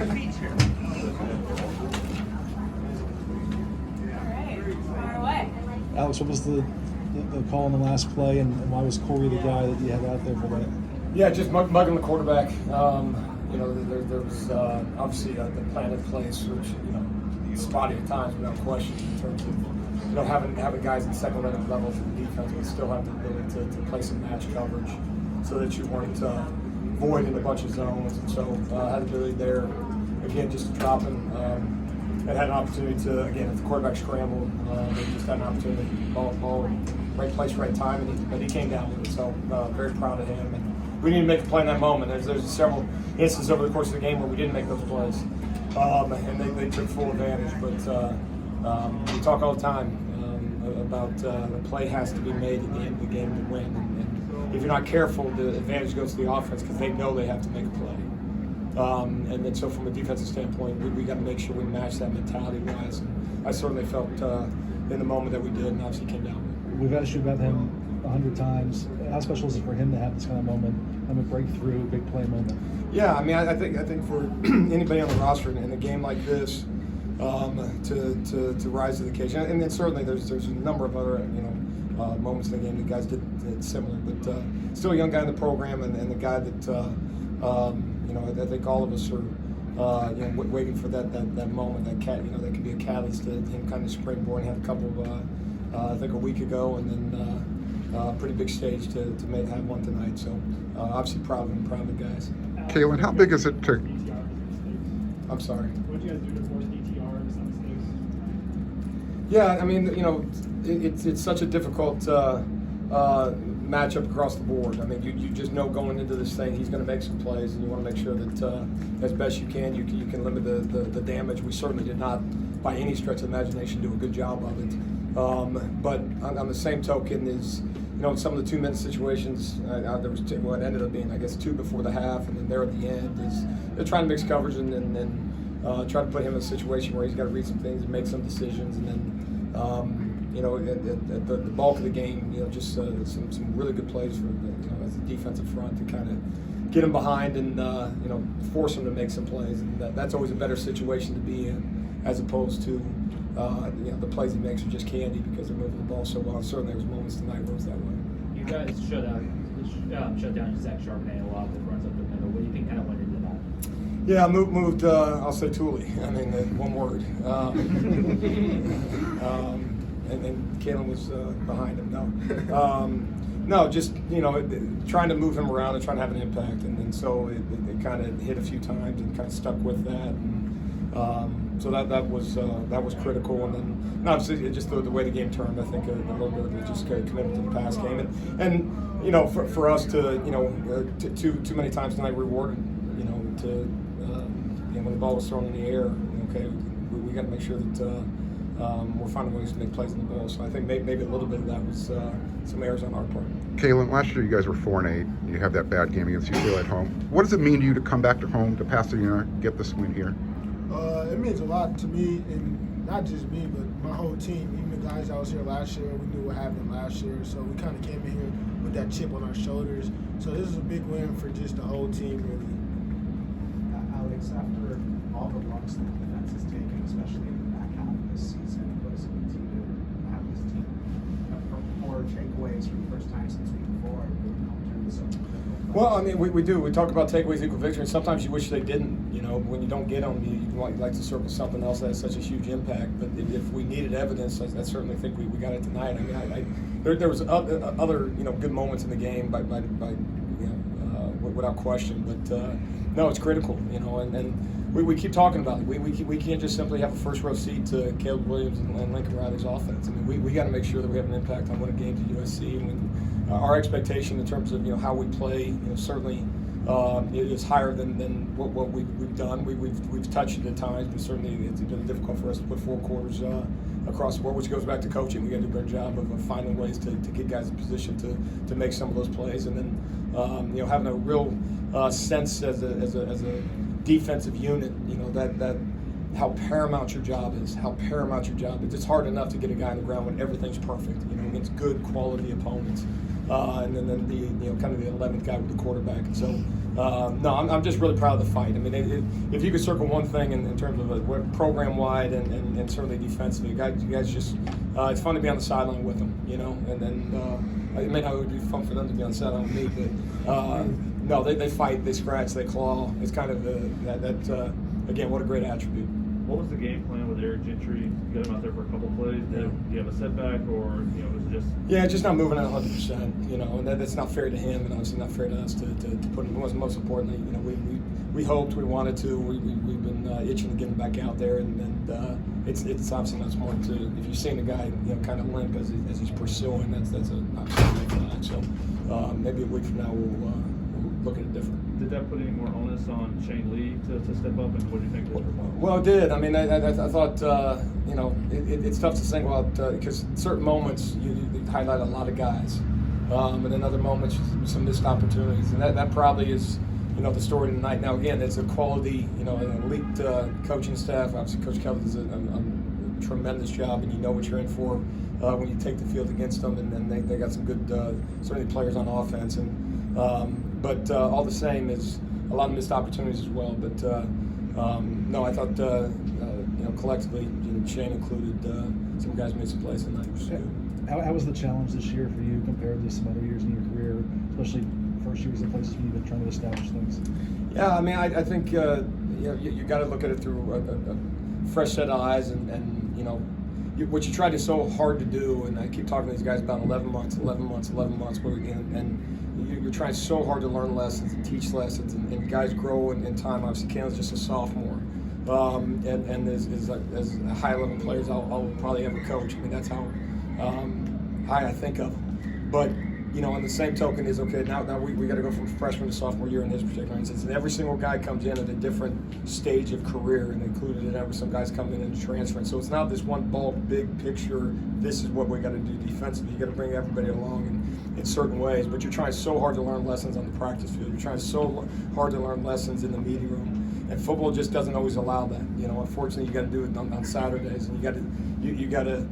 feature. All right, fire away. Alex, what was the call on the last play, and why was Corey the guy that you had out there for that? Yeah, just mugging the quarterback. You know, there was obviously the plan in place, which, you know, spotty at times without question in terms of, you know, having guys in second levels of the defense but still have the ability to play some match coverage so that you weren't void in a bunch of zones. And so had the ability there, again, just to drop him. And had an opportunity to, again, if the quarterback scrambled, they just had an opportunity to ball right place, right time, and he came down with it. So very proud of him. And we need to make a play in that moment. There's several instances over the course of the game where we didn't make those plays, and they took full advantage. But we talk all the time about the play has to be made at the end of the game to win. And if you're not careful, the advantage goes to the offense because they know they have to make a play. And then so from a defensive standpoint, we got to make sure we match that mentality-wise. And I certainly felt in the moment that we did, and obviously came down. We've had to shoot about him 100 times. How special is it for him to have this kind of moment, a breakthrough, big play moment? Yeah, I mean, I think for anybody on the roster in a game like this, to rise to the occasion, and then certainly there's a number of other moments in the game that guys did similar, but still a young guy in the program, and the guy that I think all of us are waiting for that moment, that could be a catalyst to him kind of springboard and have a couple of I think a week ago, and then pretty big stage to have one tonight. So obviously proud of the guys. Calen, how big is it to? I'm sorry. What did you guys do to force DTR and some mistakes? Yeah, I mean, it's such a difficult matchup across the board. I mean, you just know going into this thing he's going to make some plays, and you want to make sure that as best you can can limit the damage. We certainly did not, by any stretch of the imagination, do a good job of it. But on the same token is, in some of the 2-minute situations, there was what ended up being, I guess, 2 before the half, and then there at the end is they're trying to mix coverage and try to put him in a situation where he's got to read some things and make some decisions, and then at the bulk of the game, just some really good plays for as a defensive front to kind of get him behind and force him to make some plays, and that's always a better situation to be in as opposed to the plays he makes are just candy because they're moving the ball so well. Certainly there was moments tonight where it was that way. You guys shut down Zach Charbonnet a lot with runs up the middle. What do you think kind of went into that? Yeah, moved. I'll say Thule. I mean, one word. And Calen was behind him. No, just trying to move him around and trying to have an impact, and so it kind of hit a few times and kind of stuck with that. And, so that was critical, and then obviously just the way the game turned. I think a little bit of it just commitment to the pass game, and for us to too many times tonight rewarded when the ball was thrown in the air. Okay, we got to make sure that we're finding ways to make plays on the ball. So I think maybe a little bit of that was some errors on our part. Calen, last year you guys were 4-8. You have that bad game against UCLA at home. What does it mean to you to come back to home to Pasadena, get this win here? It means a lot to me, and not just me, but my whole team. Even the guys that was here last year, we knew what happened last year, so we kind of came in here with that chip on our shoulders. So this is a big win for just the whole team, really. Alex, after all the lumps that the defense has taken, especially in the back half of this season, what does it mean to you to have this team for 4 takeaways for the first time since week 4? Turn this over? Well, I mean, we do. We talk about takeaways equal victory, and sometimes you wish they didn't. When you don't get them, you'd like to circle something else that has such a huge impact. But if we needed evidence, I certainly think we got it tonight. I mean, there was other good moments in the game without question. But no, it's critical. And we keep talking about it. We can't just simply have a first row seat to Caleb Williams and Lincoln Riley's offense. I mean, we got to make sure that we have an impact on winning games at USC. And our expectation in terms of how we play, certainly is higher than what we've done. We've touched it at times, but certainly it's been difficult for us to put 4 quarters across the board, which goes back to coaching. We got to do a better job of finding ways to get guys in position to make some of those plays, and then having a real sense as a defensive unit, that how paramount your job is. It's hard enough to get a guy on the ground when everything's perfect, against good quality opponents. and then the kind of the 11th guy with the quarterback. And so no, I'm just really proud of the fight. I mean, if you could circle one thing in terms of program wide and certainly defensively, you guys just it's fun to be on the sideline with them, and then it may not be fun for them to be on the sideline with me, but no, they fight, they scratch, they claw. It's kind of that again, what a great attribute. What was the game plan with Eric Gentry? You got him out there for a couple plays. Did you have a setback, or was it just? Yeah, just not moving at 100%. And that's not fair to him, and obviously not fair to us to put him. Most importantly, we hoped, we wanted to. We've been itching to get him back out there, and it's obviously not smart to. If you've seen a guy kind of limp as he's pursuing, that's a obviously a flag. So maybe a week from now we'll look at it different. Did that put any more onus on Shane Lee to step up, and what do you think? Well, it did. I mean, I thought, it's tough to single out because certain moments you highlight a lot of guys, and in other moments some missed opportunities, and that probably is, the story tonight. Now, again, it's a quality, an elite coaching staff. Obviously, Coach Kelly does a tremendous job, and you know what you're in for when you take the field against them, and they got some good, certainly players on offense, and but all the same is a lot of missed opportunities as well. But no, I thought collectively, Shane included, some guys made some plays tonight, which is good. How was the challenge this year for you compared to some other years in your career, especially first years in places where you've been trying to establish things? Yeah, I mean, I think you got to look at it through a fresh set of eyes, and what you try to so hard to do, and I keep talking to these guys about 11 months, and you're trying so hard to learn lessons and teach lessons, and guys grow in time. Obviously, Calen's just a sophomore, and as high-level players I'll probably ever coach. I mean, that's how high I think of them. But on the same token is, okay, now we got to go from freshman to sophomore year in this particular instance, and every single guy comes in at a different stage of career, and included in that, some guys come in and transferring. So it's not this one bulk, big picture, this is what we got to do defensively. You got to bring everybody along in certain ways, but you're trying so hard to learn lessons on the practice field. You're trying so hard to learn lessons in the meeting room, and football just doesn't always allow that. Unfortunately, you got to do it on Saturdays, and you got to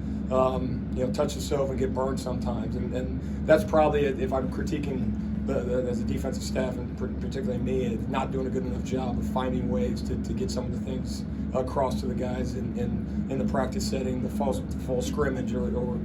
touch the stove and get burned sometimes, and that's probably, if I'm critiquing as a defensive staff, and particularly me, not doing a good enough job of finding ways to get some of the things across to the guys in the practice setting, the fall scrimmage, or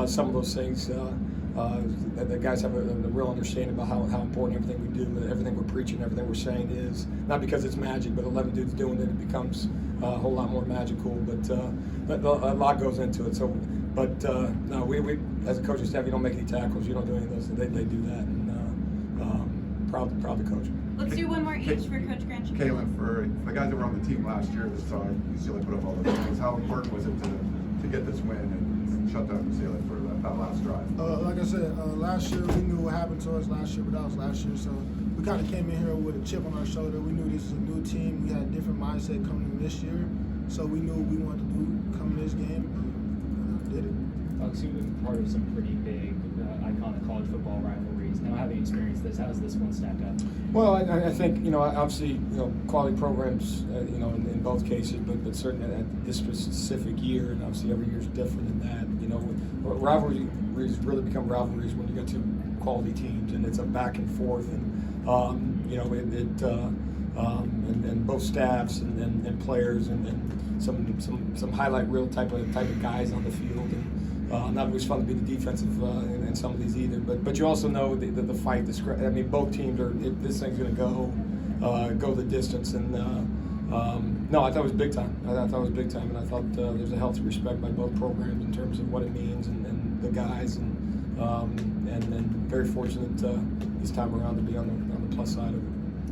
some of those things. The guys have a real understanding about how important everything we do, everything we're preaching, everything we're saying is, not because it's magic, but 11 dudes doing it becomes a whole lot more magical, but a lot goes into it. So, but no, we as a coaching staff, you don't make any tackles, you don't do any of those, they do that, and proud to coach them. Let's do one more each for Coach Grinch. Calen, for the guys that were on the team last year that saw UCLA put up all those points, how important was it to get this win and shut down UCLA for that last drive? Like I said, last year we knew what happened to us last year, but that was last year. So we kind of came in here with a chip on our shoulder. We knew this is a new team. We had a different mindset coming in this year. So we knew what we wanted to do coming this game, and did it. So you've been part of some pretty big, iconic college football rivalries. Now, having experienced this, how does this one stack up? Well, I think, obviously, quality programs, in both cases, but certainly at this specific year, and obviously every year is different in that, rivalries really become rivalries when you get two quality teams, and it's a back and forth, and and both staffs and players and some highlight reel type of guys on the field, and not always fun to be the defensive in some of these either, but you also know the fight. I mean, both teams are. This thing's going to go the distance, and no, I thought it was big time. I thought it was big time, and I thought there's a healthy respect by both programs in terms of what it means and the guys, and very fortunate this time around to be on the plus side of it.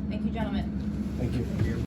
Thank you, gentlemen. Thank you.